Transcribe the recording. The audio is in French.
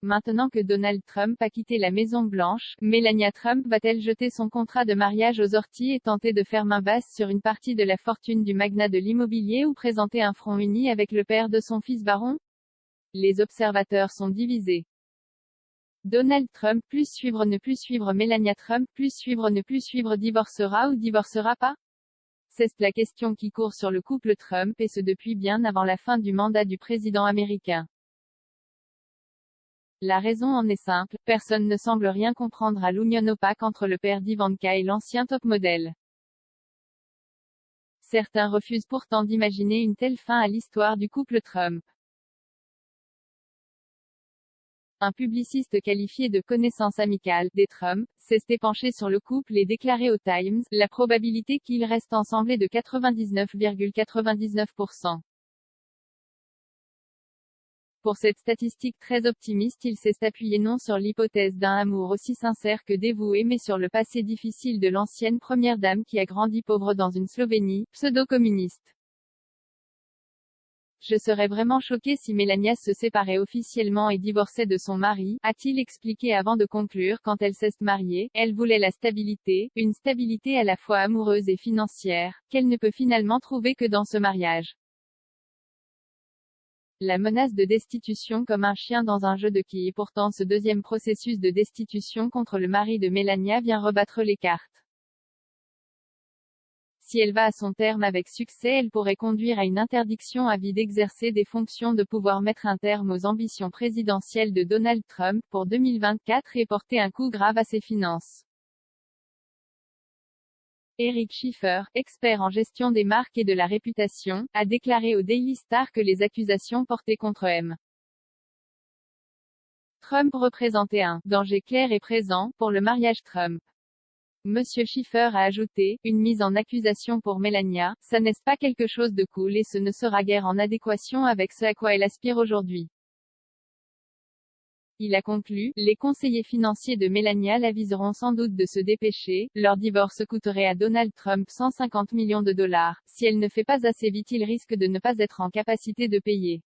Maintenant que Donald Trump a quitté la Maison-Blanche, Melania Trump va-t-elle jeter son contrat de mariage aux orties et tenter de faire main basse sur une partie de la fortune du magnat de l'immobilier ou présenter un front uni avec le père de son fils baron? Les observateurs sont divisés. Donald Trump plus suivre ne plus suivre Melania Trump plus suivre ne plus suivre divorcera ou divorcera pas? C'est la question qui court sur le couple Trump et ce depuis bien avant la fin du mandat du président américain. La raison en est simple, personne ne semble rien comprendre à l'union opaque entre le père d'Ivanka et l'ancien top modèle. Certains refusent pourtant d'imaginer une telle fin à l'histoire du couple Trump. Un publiciste qualifié de connaissance amicale des Trump s'est penché sur le couple et déclaré au Times, la probabilité qu'ils restent ensemble est de 99,99%. Pour cette statistique très optimiste, il s'est appuyé non sur l'hypothèse d'un amour aussi sincère que dévoué mais sur le passé difficile de l'ancienne première dame qui a grandi pauvre dans une Slovénie pseudo-communiste. Je serais vraiment choqué si Melania se séparait officiellement et divorçait de son mari, a-t-il expliqué avant de conclure quand elle s'est mariée, elle voulait la stabilité, une stabilité à la fois amoureuse et financière, qu'elle ne peut finalement trouver que dans ce mariage. La menace de destitution comme un chien dans un jeu de quilles. Pourtant ce deuxième processus de destitution contre le mari de Melania vient rebattre les cartes. Si elle va à son terme avec succès, elle pourrait conduire à une interdiction à vie d'exercer des fonctions, de pouvoir mettre un terme aux ambitions présidentielles de Donald Trump pour 2024 et porter un coup grave à ses finances. Eric Schiffer, expert en gestion des marques et de la réputation, a déclaré au Daily Star que les accusations portées contre M. Trump représentaient un « danger clair et présent » pour le mariage Trump. Monsieur Schiffer a ajouté, une mise en accusation pour Melania, ça n'est pas quelque chose de cool et ce ne sera guère en adéquation avec ce à quoi elle aspire aujourd'hui. Il a conclu, les conseillers financiers de Melania l'aviseront sans doute de se dépêcher, leur divorce coûterait à Donald Trump 150 millions de dollars. Si elle ne fait pas assez vite, il risque de ne pas être en capacité de payer.